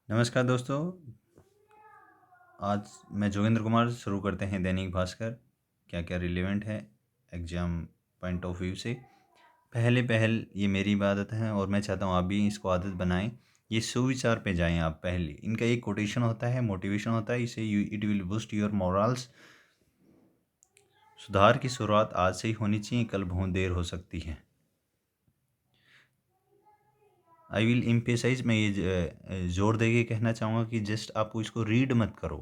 नमस्कार दोस्तों। आज मैं जोगेंद्र कुमार शुरू करते हैं दैनिक भास्कर। क्या क्या रिलेवेंट है एग्ज़ाम पॉइंट ऑफ व्यू से। पहले पहल ये मेरी आदत है और मैं चाहता हूँ आप भी इसको आदत बनाएं। ये सुविचार पे जाएं आप। पहले इनका एक कोटेशन होता है, मोटिवेशन होता है, इसे it will boost your morals. सुधार की शुरुआत आज से ही होनी चाहिए, कल बहुत देर हो सकती है। आई विल एम्फेसाइज, मैं ये जोर दे के कहना चाहूँगा कि जस्ट आपको इसको रीड मत करो,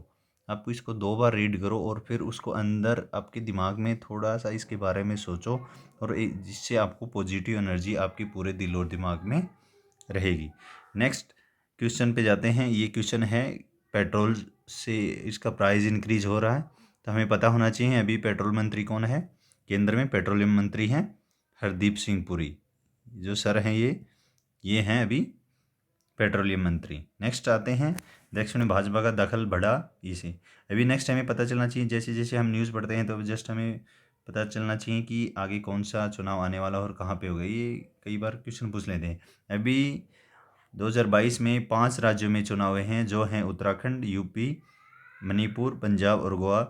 आपको इसको 2 बार रीड करो और फिर उसको अंदर आपके दिमाग में थोड़ा सा इसके बारे में सोचो और जिससे आपको पॉजिटिव एनर्जी आपके पूरे दिल और दिमाग में रहेगी। नेक्स्ट क्वेश्चन पे जाते हैं। ये क्वेश्चन है, पेट्रोल से इसका प्राइस इंक्रीज हो रहा है, तो हमें पता होना चाहिए अभी पेट्रोल मंत्री कौन है। केंद्र में पेट्रोलियम मंत्री हैं हरदीप सिंह पुरी, जो सर हैं ये हैं अभी पेट्रोलियम मंत्री। नेक्स्ट आते हैं, अध्यक्ष में भाजपा का दखल बढ़ा इसे। अभी नेक्स्ट हमें पता चलना चाहिए, जैसे जैसे हम न्यूज़ पढ़ते हैं तो जस्ट हमें पता चलना चाहिए कि आगे कौन सा चुनाव आने वाला और कहाँ पे होगा। ये कई बार क्वेश्चन पूछ लेते हैं। अभी 2022 में 5 राज्यों में चुनाव हुए हैं, जो हैं उत्तराखंड, यूपी, मणिपुर, पंजाब और गोवा।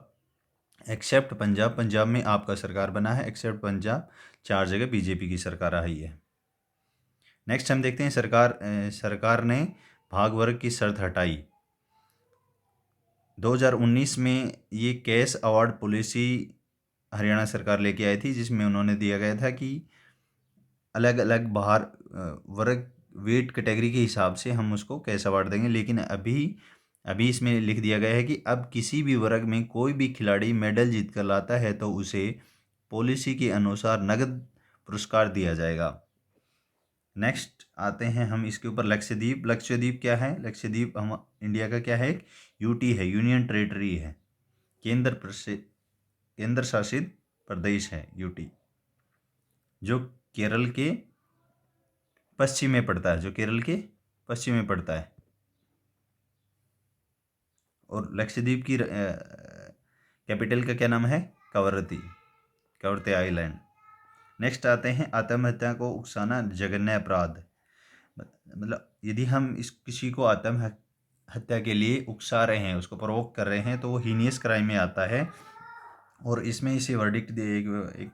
एक्सेप्ट पंजाब, पंजाब में आपका सरकार बना है। एक्सेप्ट पंजाब, 4 जगह बीजेपी की सरकार आई है। नेक्स्ट हम देखते हैं, सरकार ने भाग वर्ग की शर्त हटाई। 2019 में ये कैश अवार्ड पॉलिसी हरियाणा सरकार लेके आई थी, जिसमें उन्होंने दिया गया था कि अलग अलग बाहर वर्ग वेट कैटेगरी के हिसाब से हम उसको कैश अवार्ड देंगे। लेकिन अभी इसमें लिख दिया गया है कि अब किसी भी वर्ग में कोई भी खिलाड़ी मेडल जीत कर लाता है तो उसे पॉलिसी के अनुसार नगद पुरस्कार दिया जाएगा। नेक्स्ट आते हैं हम इसके ऊपर, लक्षद्वीप। लक्षद्वीप क्या है? लक्षद्वीप हम इंडिया का क्या है? एक यूटी है, यूनियन टेरिटरी है, केंद्र शासित प्रदेश है यूटी, जो केरल के पश्चिम में पड़ता है, और लक्षद्वीप की कैपिटल का क्या नाम है? कवरत्ती आइलैंड। नेक्स्ट आते हैं, आत्महत्या को उकसाना जघन्य अपराध। मतलब यदि हम इस किसी को आत्महत्या के लिए उकसा रहे हैं, उसको प्रोवोक कर रहे हैं, तो वो हीनियस क्राइम में आता है। और इसमें इसे वर्डिक्ट एक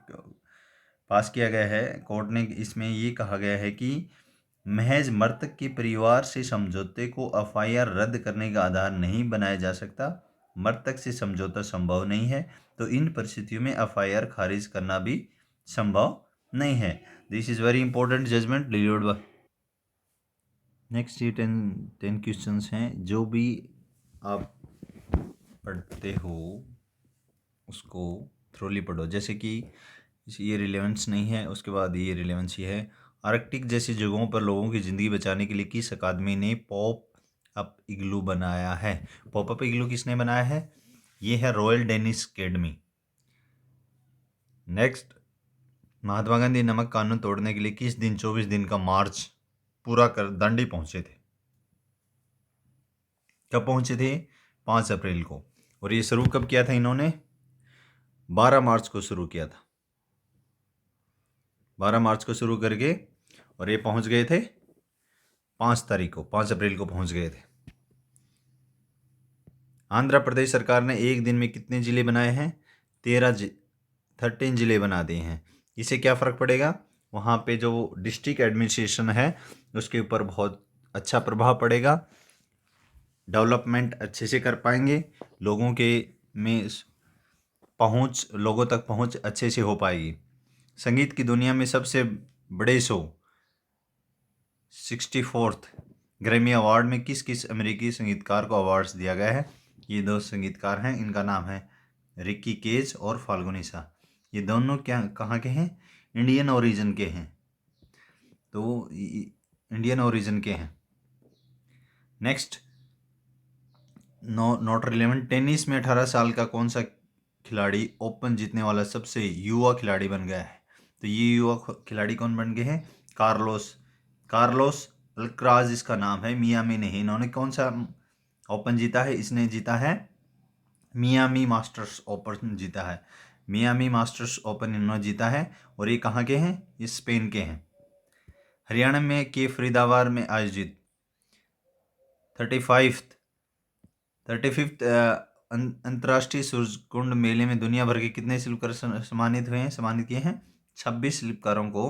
पास किया गया है कोर्ट ने। इसमें ये कहा गया है कि महज मृतक के परिवार से समझौते को एफआईआर रद्द करने का आधार नहीं बनाया जा सकता। मृतक से समझौता संभव नहीं है, तो इन परिस्थितियों में एफआईआर खारिज करना भी संभव नहीं है। This is very important judgement delivered by. Next ये 10 क्वेश्चंस हैं, जो भी आप पढ़ते हो उसको थ्रोली पढ़ो। जैसे कि ये रिलेवेंस नहीं है, उसके बाद ये रिलेवेंस ये है। आर्कटिक जैसी जगहों पर लोगों की ज़िंदगी बचाने के लिए किस अकादमी ने पॉप अप इग्लू बनाया है? पॉप अप इग्लू किसने बनाया है? ये है royal Dennis academy. Next, Mahatma Gandhi नमक कानून तोड़ने के लिए किस दिन 24 दिन का मार्च पूरा कर दांडी पहुंचे थे? कब पहुंचे थे? 5 अप्रैल को। और ये शुरू कब किया था इन्होंने? 12 मार्च को शुरू किया था। 12 मार्च को शुरू करके और ये पहुंच गए थे 5 अप्रैल को पहुंच गए थे। आंध्र प्रदेश सरकार ने एक दिन में कितने ज़िले बनाए हैं? 13 ज़िले बना दिए हैं। इससे क्या फ़र्क पड़ेगा? वहाँ पे जो डिस्ट्रिक्ट एडमिनिस्ट्रेशन है उसके ऊपर बहुत अच्छा प्रभाव पड़ेगा। डेवलपमेंट अच्छे से कर पाएंगे, लोगों तक पहुँच अच्छे से हो पाएगी। संगीत की दुनिया में सबसे बड़े शो 64th ग्रैमी अवार्ड में किस किस अमेरिकी संगीतकार को अवार्ड्स दिया गया है? ये 2 संगीतकार हैं, इनका नाम है रिकी केज और फाल्गुनी। ये दोनों कहाँ के हैं? इंडियन ओरिजिन के हैं, तो इंडियन ओरिजिन के हैं। Next, not relevant. टेनिस में 18 साल का कौन सा खिलाड़ी ओपन जीतने वाला सबसे युवा खिलाड़ी बन गया है? तो ये युवा खिलाड़ी कौन बन गए हैं? कार्लोस अल्क्राज इसका नाम है। मियामी नहीं। इन्होंने कौन सा ओपन जीता है? इसने जीता है मियामी मास्टर्स ओपन जीता है। मियामी मास्टर्स ओपन इन्होंने जीता है। और ये कहाँ के हैं? ये स्पेन के हैं। हरियाणा में के फरीदाबाद में आयोजित 35th अंतर्राष्ट्रीय सूर्यकुंड मेले में दुनिया भर के कितने शिल्पकार सम्मानित किए हैं? 26 शिल्पकारों को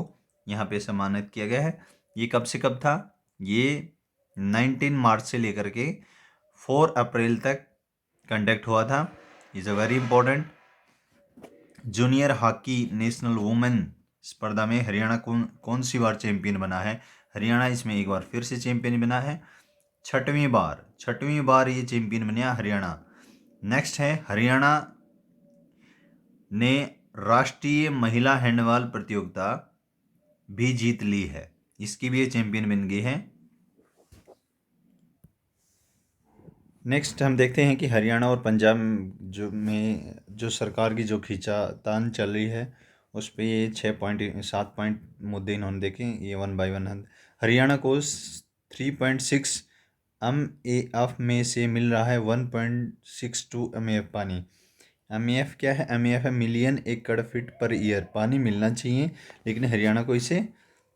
यहाँ पे सम्मानित किया गया है। ये कब से कब था? ये 19 मार्च से लेकर के 4 अप्रैल तक कंडक्ट हुआ था। Is a very important. Junior hockey national women स्पर्धा में हरियाणा कौन सी बार चैंपियन बना है? हरियाणा इसमें एक बार फिर से चैंपियन बना है। छठवीं बार ये चैंपियन बना हरियाणा। नेक्स्ट है, हरियाणा ने राष्ट्रीय महिला हैंडबॉल प्रतियोगिता भी जीत ली है। इसकी भी ये चैंपियन बन गई है। नेक्स्ट हम देखते हैं कि हरियाणा और पंजाब जो सरकार की जो खींचातान चल रही है उस पे ये 7 पॉइंट मुद्दे इन्होंने देखे। ये 1 बाय 1 हरियाणा को 3.6 MAF में से मिल रहा है 1.62 MAF पानी। MAF क्या है? MAF है मिलियन एकड़ फीट पर ईयर। पानी मिलना चाहिए लेकिन हरियाणा को इसे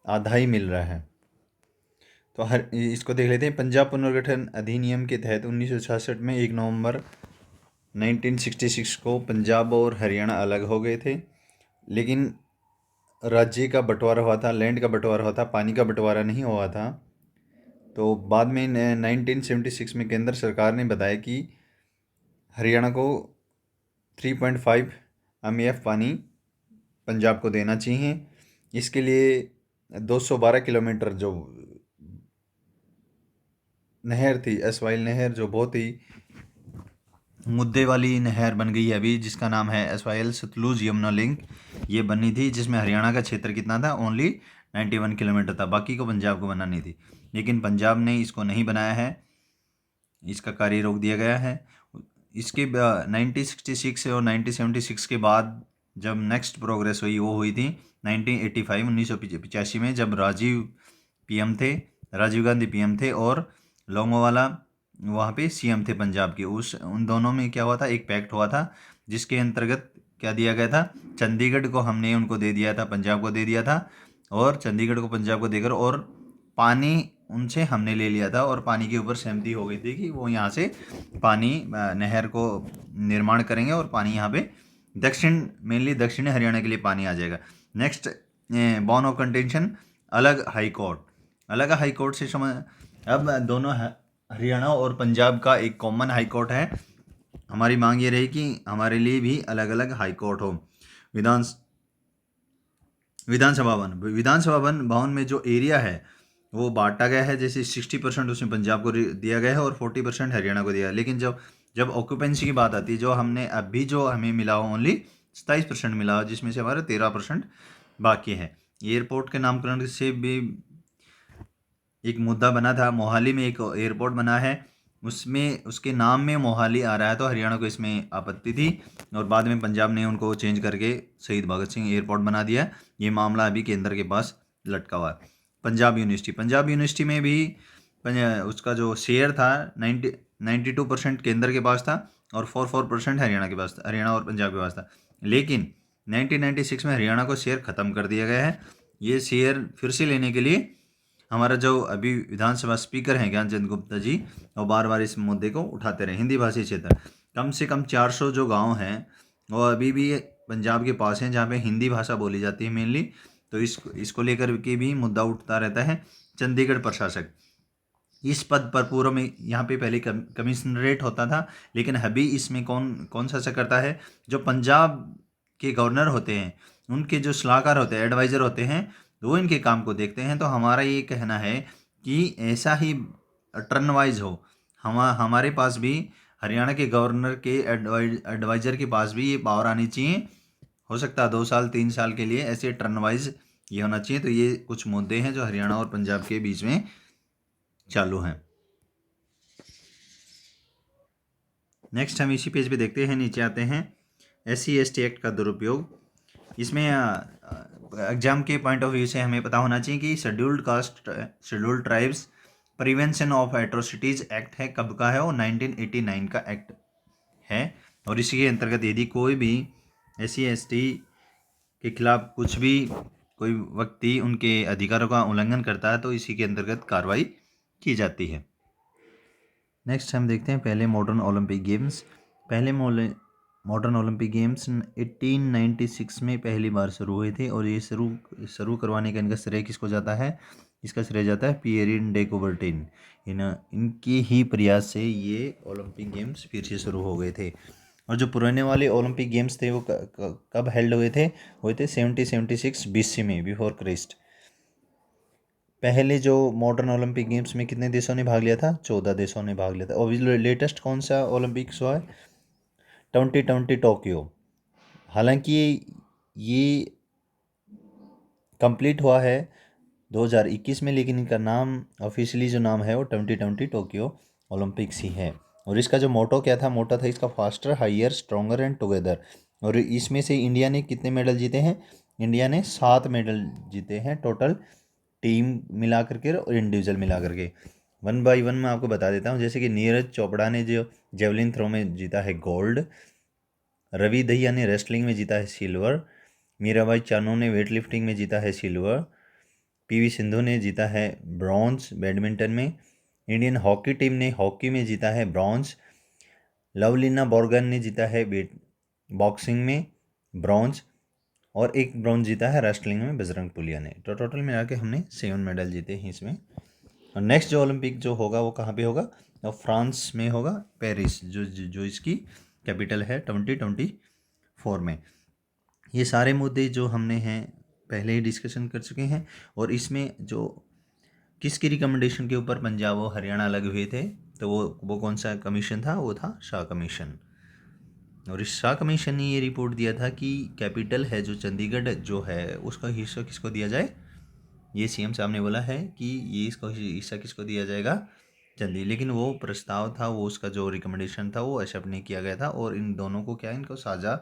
आधा ही मिल रहा है। तो इसको देख लेते हैं। पंजाब पुनर्गठन अधिनियम के तहत 1966 में 1 नवंबर 1966 को पंजाब और हरियाणा अलग हो गए थे, लेकिन राज्य का बंटवारा हुआ था, लैंड का बंटवारा हुआ था, पानी का बंटवारा नहीं हुआ था। तो बाद में 1976 में केंद्र सरकार ने बताया कि हरियाणा को 3.5 MAF पानी पंजाब को देना चाहिए। इसके लिए 212 किलोमीटर जो नहर थी, एसवाइल नहर, जो बहुत ही मुद्दे वाली नहर बन गई है अभी, जिसका नाम है एसवाइल सतलुज यमुना लिंक, ये बनी थी, जिसमें हरियाणा का क्षेत्र कितना था? ओनली 91 किलोमीटर था। बाकी को पंजाब को बनानी थी, लेकिन पंजाब ने इसको नहीं बनाया है, इसका कार्य रोक दिया गया है। इसके 1966 और 1976 के बाद जब नेक्स्ट प्रोग्रेस हुई वो हुई थी 1985 में, जब राजीव गांधी पीएम थे और लोंगोवाला वहाँ पे सीएम थे पंजाब के। उन दोनों में क्या हुआ था? एक पैक्ट हुआ था जिसके अंतर्गत क्या दिया गया था? चंडीगढ़ को हमने उनको दे दिया था, पंजाब को दे दिया था, और चंडीगढ़ को पंजाब को देकर और पानी उनसे हमने ले लिया था, और पानी के ऊपर सहमति हो गई थी कि वो यहाँ से पानी नहर को निर्माण करेंगे और पानी यहाँ पे मेनली दक्षिण हरियाणा के लिए पानी आ जाएगा। नेक्स्ट, बॉन ऑफ कंटेंशन, अलग हाई कोर्ट से अब दोनों हरियाणा और पंजाब का एक कॉमन हाई कोर्ट है। हमारी मांग ये रही कि हमारे लिए भी अलग अलग हाई कोर्ट हो। विधानसभा भवन में जो एरिया है वो बांटा गया है, जैसे 60% उसमें पंजाब को दिया गया है और 40% हरियाणा को दिया है। लेकिन जब ऑक्यूपेंसी की बात आती है, जो हमें मिला हो ओनली 27% मिला हो, जिसमें से हमारा 13% बाकी है। एयरपोर्ट के नामकरण से भी एक मुद्दा बना था। मोहाली में एक एयरपोर्ट बना है, उसमें उसके नाम में मोहाली आ रहा है, तो हरियाणा को इसमें आपत्ति थी, और बाद में पंजाब ने उनको चेंज करके शहीद भगत सिंह एयरपोर्ट बना दिया। ये मामला अभी केंद्र के पास लटका हुआ है। पंजाब यूनिवर्सिटी में भी उसका जो शेयर था 92% केंद्र के पास था और 4% हरियाणा के पास था, हरियाणा और पंजाब के पास था। लेकिन 1996 में हरियाणा को शेयर ख़त्म कर दिया गया है। ये शेयर फिर से लेने के लिए हमारा जो अभी विधानसभा स्पीकर हैं ज्ञानचंद गुप्ता जी, वो बार बार इस मुद्दे को उठाते रहे। हिंदी भाषी क्षेत्र कम से कम 400 जो गांव हैं वो अभी भी पंजाब के पास हैं, जहाँ पे हिंदी भाषा बोली जाती है मेनली, तो इसको लेकर के भी मुद्दा उठता रहता है। चंडीगढ़ प्रशासक, इस पद पर पूर्व में यहाँ पे पहले कमिश्नरेट होता था, लेकिन अभी इसमें कौन शासक करता है? जो पंजाब के गवर्नर होते हैं, उनके जो सलाहकार होते हैं, एडवाइज़र होते हैं, वो इनके काम को देखते हैं। तो हमारा ये कहना है कि ऐसा ही टर्न वाइज हो, हमारे पास भी हरियाणा के गवर्नर के एडवाइज़र के पास भी ये पावर आनी चाहिए। हो सकता है 2 साल 3 साल के लिए ऐसे टर्न वाइज ये होना चाहिए। तो ये कुछ मुद्दे हैं जो हरियाणा और पंजाब के बीच में चालू हैं। नेक्स्ट हम इसी पेज पे देखते हैं, नीचे आते हैं, SC/ST एक्ट का दुरुपयोग। इसमें एग्जाम के पॉइंट ऑफ व्यू से हमें पता होना चाहिए कि scheduled caste scheduled tribes prevention of atrocities act है, कब का है? वो 1989 का एक्ट है। और इसी के अंतर्गत यदि कोई भी SC/ST के खिलाफ कुछ भी कोई व्यक्ति उनके अधिकारों का उल्लंघन करता है तो इसी के अंतर्गत कार्रवाई की जाती है। नेक्स्ट हम देखते हैं पहले मॉडर्न ओलंपिक गेम्स। पहले मॉडर्न ओलंपिक गेम्स 1896 में पहली बार शुरू हुए थे और ये शुरू करवाने का इनका श्रेय किसको जाता है? इसका श्रेय जाता है पियरीन डे कुबर्टिन। इनके ही प्रयास से ये ओलंपिक गेम्स फिर से शुरू हो गए थे। और जो पुराने वाले ओलंपिक गेम्स थे वो कब हेल्ड हुए थे? 76 BC में, बिफोर क्राइस्ट। पहले जो मॉडर्न ओलंपिक गेम्स में कितने देशों ने भाग लिया था? 14 देशों ने भाग लिया था। और लेटेस्ट कौन सा ओलंपिक्स हुआ है? 2020 टोक्यो। हालांकि ये कंप्लीट हुआ है 2021 में, लेकिन इनका नाम ऑफिशियली जो नाम है वो 2020 टोक्यो ओलंपिक्स ही है। और इसका जो मोटो क्या था? मोटो था इसका faster, higher, stronger and together. और इसमें से इंडिया ने कितने मेडल जीते हैं? इंडिया ने 7 मेडल जीते हैं टोटल, टीम मिला करके और इंडिविजुअल मिला करके। वन बाय वन मैं आपको बता देता हूँ। जैसे कि नीरज चोपड़ा ने जो जेवलिन थ्रो में जीता है गोल्ड, रवि दहिया ने रेसलिंग में जीता है सिल्वर, मीराबाई चानू ने वेट लिफ्टिंग में जीता है सिल्वर, पीवी सिंधु ने जीता है ब्रॉन्ज बैडमिंटन में, इंडियन हॉकी टीम ने हॉकी में जीता है ब्रॉन्ज, लवलीना बोर्गन ने जीता है बॉक्सिंग में ब्रॉन्ज, और एक ब्रॉन्ज जीता है रेसलिंग में बजरंग पुनिया ने। तो टोटल मिला के हमने 7 मेडल जीते हैं इसमें। और नेक्स्ट जो ओलंपिक जो होगा वो कहाँ पे होगा? तो फ्रांस में होगा, पेरिस, जो इसकी कैपिटल है 2024 में। ये सारे मुद्दे जो हमने हैं पहले ही डिस्कशन कर चुके हैं। और इसमें जो किसकी रिकमेंडेशन के ऊपर पंजाब और हरियाणा अलग हुए थे, तो वो कौन सा कमीशन था? वो था शाह कमीशन। और इस शाह कमीशन ने ये रिपोर्ट दिया था कि कैपिटल है जो चंडीगढ़ जो है उसका हिस्सा किसको दिया जाए। ये सीएम साहब ने बोला है कि ये इसको हिस्सा किसको दिया जाएगा? चंदी। लेकिन वो प्रस्ताव था, वो उसका जो रिकमेंडेशन था वो एक्सेप्ट नहीं किया गया था। और इन दोनों को क्या, इनको साझा,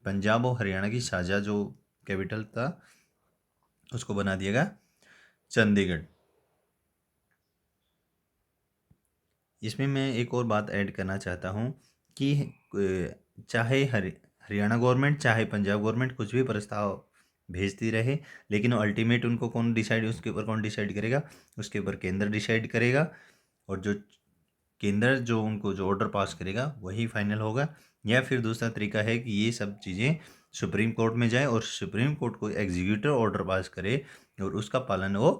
पंजाब और हरियाणा की साझा जो कैपिटल था उसको बना दिया गया चंडीगढ़। इसमें मैं एक और बात ऐड करना चाहता हूँ कि चाहे हरियाणा गवर्नमेंट चाहे पंजाब गवर्नमेंट कुछ भी प्रस्ताव भेजती रहे, लेकिन अल्टीमेट उनको कौन डिसाइड, उसके ऊपर कौन डिसाइड करेगा? उसके ऊपर केंद्र डिसाइड करेगा। और जो केंद्र जो उनको जो ऑर्डर पास करेगा वही फाइनल होगा। या फिर दूसरा तरीका है कि ये सब चीज़ें सुप्रीम कोर्ट में जाए और सुप्रीम कोर्ट को एग्जीक्यूटिव ऑर्डर पास करे और उसका पालन वो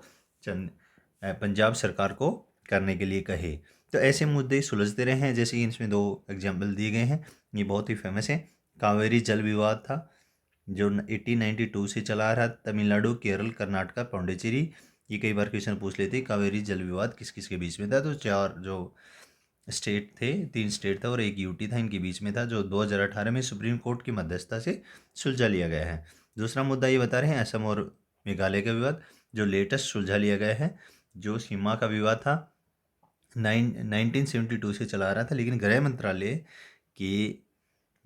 पंजाब सरकार को करने के लिए कहे। तो ऐसे मुद्दे सुलझते रहे हैं। जैसे कि इसमें 2 एग्जाम्पल दिए गए हैं, ये बहुत ही फेमस है। कावेरी जल विवाद था जो 1892 से चला आ रहा, तमिलनाडु, केरल, कर्नाटका, पौंडीचेरी। ये कई बार क्वेश्चन पूछ लेते, कावेरी जल विवाद किस किस के बीच में था? तो 4 जो स्टेट थे, 3 स्टेट था और एक यूटी था, इनके बीच में था, जो 2018 में सुप्रीम कोर्ट की मध्यस्थता से सुलझा लिया गया है। दूसरा मुद्दा ये बता रहे हैं असम और मेघालय का विवाद, जो लेटेस्ट सुलझा लिया गया है। जो सीमा का विवाद था 1972 से चला आ रहा था, लेकिन गृह मंत्रालय के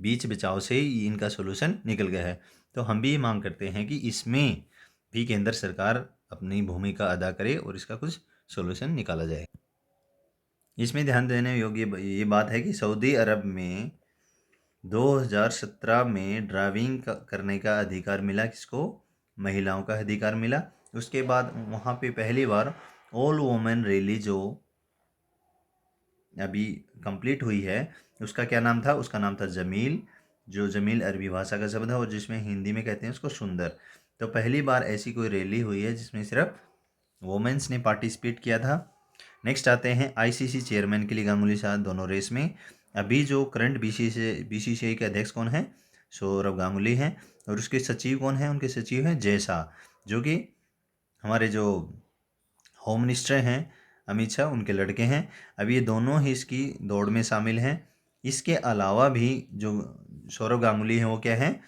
बीच बचाव से इनका सोल्यूशन निकल गया है। तो हम भी ये मांग करते हैं कि इसमें भी केंद्र सरकार अपनी भूमिका अदा करे और इसका कुछ सोल्यूशन निकाला जाए। इसमें ध्यान देने योग्य ये बात है कि सऊदी अरब में 2017 में ड्राइविंग करने का अधिकार मिला किसको? महिलाओं का अधिकार मिला। उसके बाद वहाँ पे पहली बार ऑल वुमेन रैली जो अभी कंप्लीट हुई है उसका क्या नाम था? उसका नाम था जमील, जो जमील अरबी भाषा का शब्द है और जिसमें हिंदी में कहते हैं उसको सुंदर। तो पहली बार ऐसी कोई रैली हुई है जिसमें सिर्फ वोमेंस ने पार्टिसिपेट किया था। नेक्स्ट आते हैं आईसीसी चेयरमैन के लिए गांगुली साहब दोनों रेस में। अभी जो करंट बीसीसीआई के अध्यक्ष कौन है? सौरव गांगुली हैं। और उसके सचिव कौन है? उनके सचिव हैं जय शाह, जो कि हमारे जो होम मिनिस्टर हैं अमित शाह, उनके लड़के हैं। अब ये दोनों ही इसकी दौड़ में शामिल हैं। इसके अलावा भी जो सौरव गांगुली हैं वो क्या हैं?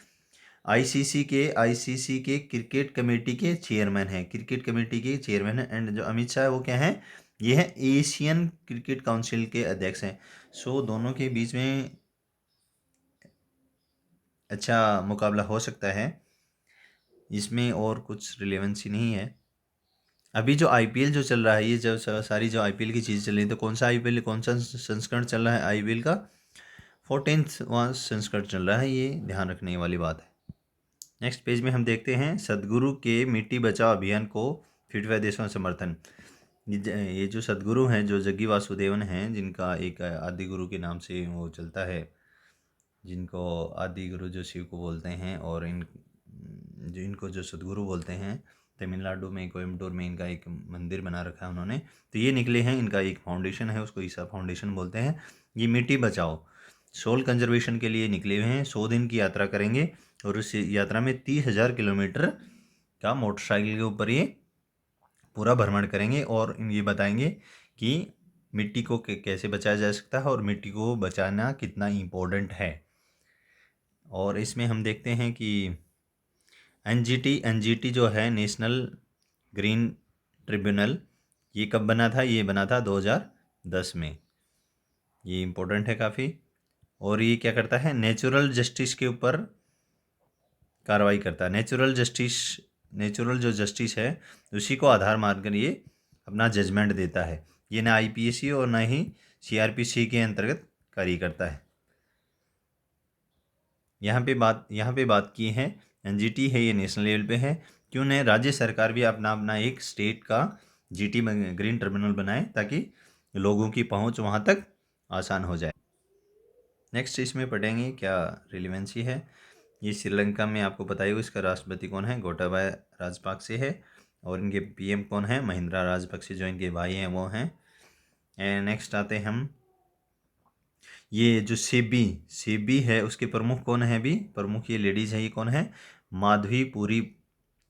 आईसीसी के क्रिकेट कमेटी के चेयरमैन हैं, क्रिकेट कमेटी के चेयरमैन हैं। एंड जो अमित शाह है वो क्या हैं? ये है एशियन क्रिकेट काउंसिल के अध्यक्ष हैं। सो दोनों के बीच में अच्छा मुकाबला हो सकता है, इसमें और कुछ रिलेवेंसी नहीं है। अभी जो आईपीएल जो चल रहा है, ये जो सारी जो आईपीएल की चीज़ चल रही है, तो कौन सा आईपीएल, कौन सा संस्करण चल रहा है आईपीएल का? 14वां संस्करण चल रहा है, ये ध्यान रखने वाली बात है। नेक्स्ट पेज में हम देखते हैं सदगुरु के मिट्टी बचाओ अभियान को फिटवेयर देशों में समर्थन। ये जो सद्गुरु हैं, जो जग्गी वासुदेवन हैं, जिनका एक आदि गुरु के नाम से वो चलता है, जिनको आदि गुरु जो शिव को बोलते हैं, और जो इनको जो सद्गुरु बोलते हैं, तमिलनाडु में कोयम्बटूर में इनका एक मंदिर बना रखा है उन्होंने। तो ये निकले हैं, इनका एक फाउंडेशन है, उसको ईसा फाउंडेशन बोलते हैं। ये मिट्टी बचाओ सोल कंजर्वेशन के लिए निकले हुए हैं। 100 दिन की यात्रा करेंगे और उस यात्रा में 30,000 किलोमीटर का मोटरसाइकिल के ऊपर ये पूरा भ्रमण करेंगे और ये बताएंगे कि मिट्टी को कैसे बचाया जा सकता है और मिट्टी को बचाना कितना इम्पोर्टेंट है। और इसमें हम देखते हैं कि एनजीटी जो है, नेशनल ग्रीन ट्रिब्यूनल, ये कब बना था? ये बना था 2010 में। ये इम्पोर्टेंट है काफ़ी। और ये क्या करता है? नेचुरल जस्टिस के ऊपर कार्रवाई करता है। नेचुरल जो जस्टिस है उसी को आधार मानकर ये अपना जजमेंट देता है। ये ना आईपीएसी और ना ही सीआरपीसी के अंतर्गत कार्य करता है। यहाँ पे बात की है, एनजीटी है, ये नेशनल लेवल पे है। क्यों नहीं राज्य सरकार भी अपना अपना एक स्टेट का जीटी ग्रीन टर्मिनल बनाए ताकि लोगों की पहुँच वहाँ तक आसान हो जाए। नेक्स्ट इसमें पढ़ेंगे क्या रिलेवेंसी है। ये श्रीलंका में आपको पता ही हो, इसका राष्ट्रपति कौन है? गोटाबाया राजपक्षे है। और इनके पीएम कौन है? महिंद्रा राजपक्षे, जो इनके भाई हैं वो हैं। एंड नेक्स्ट आते हम, ये जो सेबी है उसके प्रमुख कौन है? अभी प्रमुख ये लेडीज है, ये कौन है? माधवीपुरी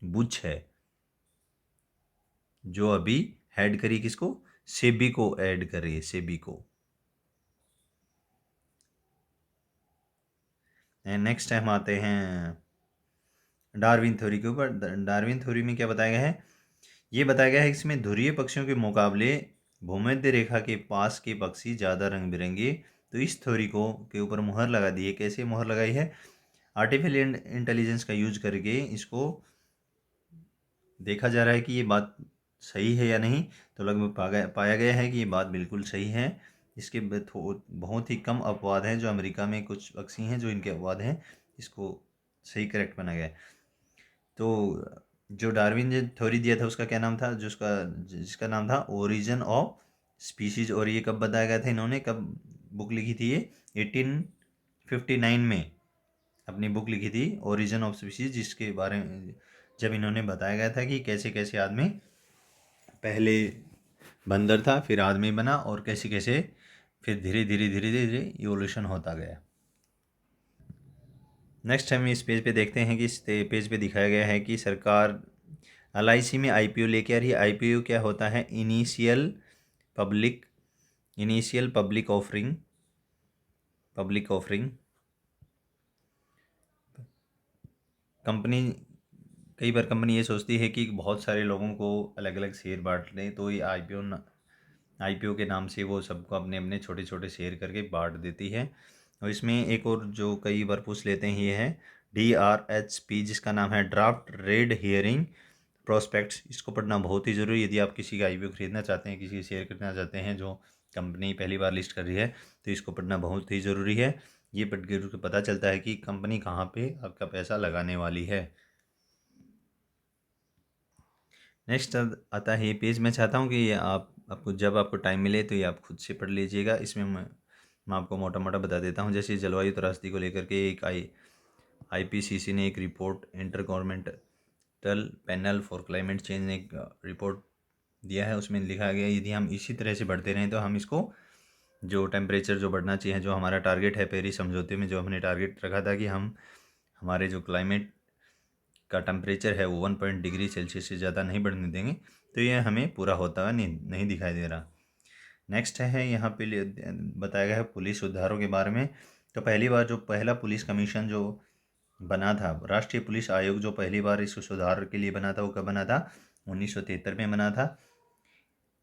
बुच है, जो अभी हेड करी किसको? सेबी को ऐड कर रही है, सेबी को। एंड नेक्स्ट हम आते हैं डार्विन थ्योरी के ऊपर। डार्विन थ्योरी में क्या बताया गया है? ये बताया गया है कि इसमें ध्रुवीय पक्षियों के मुकाबले भूमध्य रेखा के पास के पक्षी ज़्यादा रंग बिरंगे। तो इस थ्योरी को के ऊपर मुहर लगा दी है। कैसे मुहर लगाई है? आर्टिफिशियल इंटेलिजेंस का यूज करके इसको देखा जा रहा है कि ये बात सही है या नहीं। तो लगभग पाया गया है कि ये बात बिल्कुल सही है। इसके बहुत ही कम अपवाद हैं, जो अमेरिका में कुछ पक्षी हैं जो इनके अपवाद हैं, इसको सही करेक्ट बना गया है। तो जो डार्विन ने थ्योरी दिया था उसका क्या नाम था? जिसका नाम था ओरिजिन ऑफ स्पीशीज। और ये कब बताया गया था? इन्होंने कब बुक लिखी थी? ये 1859 में अपनी बुक लिखी थी ओरिजिन ऑफ स्पीशीज, जिसके बारे में जब इन्होंने बताया गया था कि कैसे कैसे आदमी पहले बंदर था, फिर आदमी बना, और कैसे कैसे फिर धीरे धीरे धीरे धीरे इवोल्यूशन होता गया। नेक्स्ट हम इस पेज पे देखते हैं कि इस पेज पे दिखाया गया है कि सरकार एलआईसी में आईपीओ लेके आ रही है। आईपीओ क्या होता है? Initial public offering. कंपनी कई बार कंपनी ये सोचती है कि बहुत सारे लोगों को अलग अलग शेयर बांट लें, तो ये आईपीओ के नाम से वो सबको अपने अपने छोटे छोटे शेयर करके बांट देती है। और इसमें एक और जो कई बार पूछ लेते हैं, ये है DRHP, जिसका नाम है ड्राफ्ट रेड हियरिंग प्रोस्पेक्ट्स। इसको पढ़ना बहुत ही ज़रूरी है। यदि आप किसी का आईपीओ खरीदना चाहते हैं, किसी शेयर खरीदना चाहते हैं जो कंपनी पहली बार लिस्ट कर रही है, तो इसको पढ़ना बहुत ही ज़रूरी है। ये पढ़ के पता चलता है कि कंपनी कहाँ पे आपका पैसा लगाने वाली है। नेक्स्ट आता है ये पेज। मैं चाहता हूँ कि ये आपको जब आपको टाइम मिले तो ये आप खुद से पढ़ लीजिएगा। इसमें मैं आपको मोटा मोटा बता देता हूँ। जैसे जलवायु त्रासदी को लेकर के एक आईपीसीसी ने एक report, inter governmental panel for climate change ने एक रिपोर्ट दिया है। उसमें लिखा गया यदि हम इसी तरह से बढ़ते रहें तो हम इसको जो टेम्परेचर जो बढ़ना चाहिए, जो हमारा टारगेट है पेरिस समझौते में, जो हमने टारगेट रखा था कि हम हमारे जो क्लाइमेट का टेम्परेचर है वो 1 डिग्री सेल्सियस से ज़्यादा नहीं बढ़ने देंगे, तो ये हमें पूरा होता हुआ नहीं दिखाई दे रहा। नेक्स्ट है यहाँ पे बताया गया है पुलिस सुधारों के बारे में। तो पहली बार जो पहला पुलिस कमीशन जो बना था, राष्ट्रीय पुलिस आयोग जो पहली बार इस सुधार के लिए बना था, वो कब बना था? 1973 में बना था।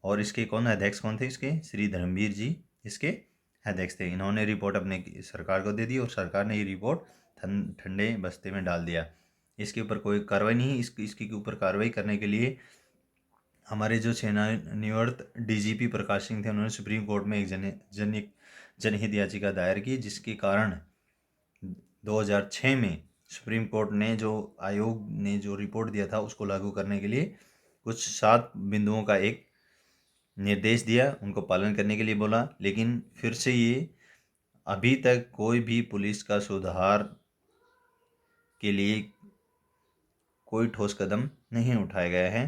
और इसके अध्यक्ष कौन थे? इसके श्री धर्मवीर जी इसके अध्यक्ष थे। इन्होंने रिपोर्ट अपने सरकार को दे दी और सरकार ने ये रिपोर्ट ठंडे बस्ते में डाल दिया। इसके ऊपर कोई कार्रवाई नहीं। इसके ऊपर कार्रवाई करने के लिए हमारे जो सेवानिवृत्त डीजीपी प्रकाश सिंह थे, उन्होंने सुप्रीम कोर्ट में एक जनहित याचिका दायर की, जिसके कारण 2006 में सुप्रीम कोर्ट ने जो आयोग ने जो रिपोर्ट दिया था उसको लागू करने के लिए कुछ 7 बिंदुओं का एक निर्देश दिया, उनको पालन करने के लिए बोला, लेकिन फिर से ये अभी तक कोई भी पुलिस का सुधार के लिए कोई ठोस कदम नहीं उठाया गया है।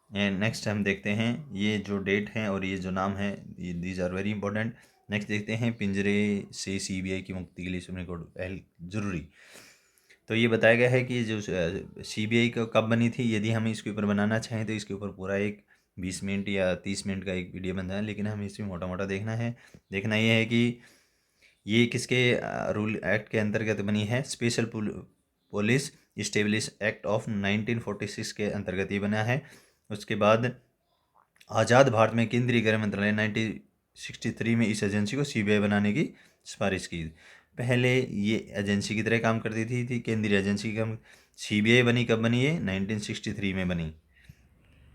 एंड नेक्स्ट हम देखते हैं ये जो डेट है और ये जो नाम है, ये these are very important. Next देखते हैं पिंजरे से सीबीआई की मुक्ति के लिए सुप्रीम कोर्ट पहल जरूरी। तो ये बताया गया है कि जो सीबीआई का कब बनी थी, यदि हम इसके ऊपर बनाना चाहें तो इसके ऊपर पूरा एक 20 मिनट या 30 मिनट का एक वीडियो बनता है, लेकिन हमें इसमें मोटा मोटा देखना है। देखना ये है कि ये किसके रूल एक्ट के अंतर्गत बनी है। Special police establish act of 1946 के अंतर्गत ये बना है। उसके बाद आज़ाद भारत में केंद्रीय गृह मंत्रालय 1963 में इस एजेंसी को सीबीआई बनाने की सिफारिश की। पहले ये एजेंसी की तरह काम करती थी केंद्रीय एजेंसी का। सीबीआई बनी कब बनी? ये 1963 में बनी,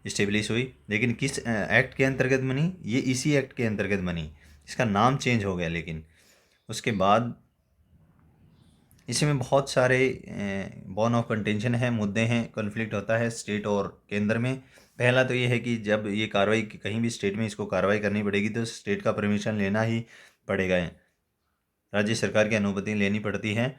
इस्टेब्लिश हुई। लेकिन किस एक्ट के अंतर्गत बनी? ये इसी एक्ट के अंतर्गत बनी। इसका नाम चेंज हो गया, लेकिन उसके बाद इसमें बहुत सारे बॉन ऑफ कंटेंशन है, मुद्दे हैं, कॉन्फ्लिक्ट होता है स्टेट और केंद्र में। पहला तो ये है कि जब ये कार्रवाई कहीं भी स्टेट में इसको कार्रवाई करनी पड़ेगी तो स्टेट का परमिशन लेना ही पड़ेगा, राज्य सरकार की अनुमति लेनी पड़ती है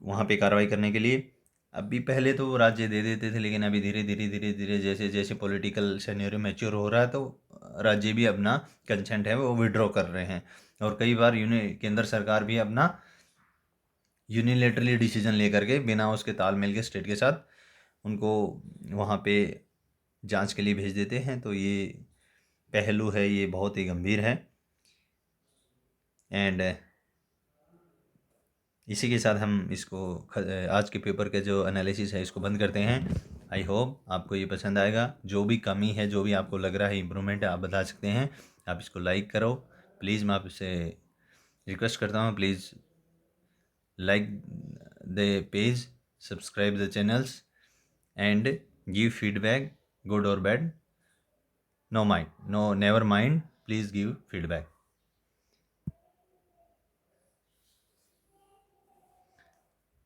वहाँ पे कार्रवाई करने के लिए। अभी पहले तो वो राज्य दे देते थे, लेकिन अभी धीरे धीरे धीरे धीरे जैसे जैसे पॉलिटिकल सिनेरियो मैच्योर हो रहा है तो राज्य भी अपना कंसेंट है वो विड्रॉ कर रहे हैं। और कई बार केंद्र सरकार भी अपना यूनिलेटरली डिसीजन लेकर के बिना उसके तालमेल के स्टेट के साथ उनको वहाँ पे जांच के लिए भेज देते हैं। तो ये पहलू है, ये बहुत ही गंभीर है। एंड इसी के साथ हम इसको आज के पेपर के जो एनालिसिस है इसको बंद करते हैं। आई होप आपको ये पसंद आएगा। जो भी कमी है, जो भी आपको लग रहा है इम्प्रूवमेंट है, आप बता सकते हैं। आप इसको लाइक करो प्लीज़। मैं आपसे रिक्वेस्ट करता हूँ, please like the page, subscribe the channels and give feedback, good or bad. No mind, no, never mind, please give feedback.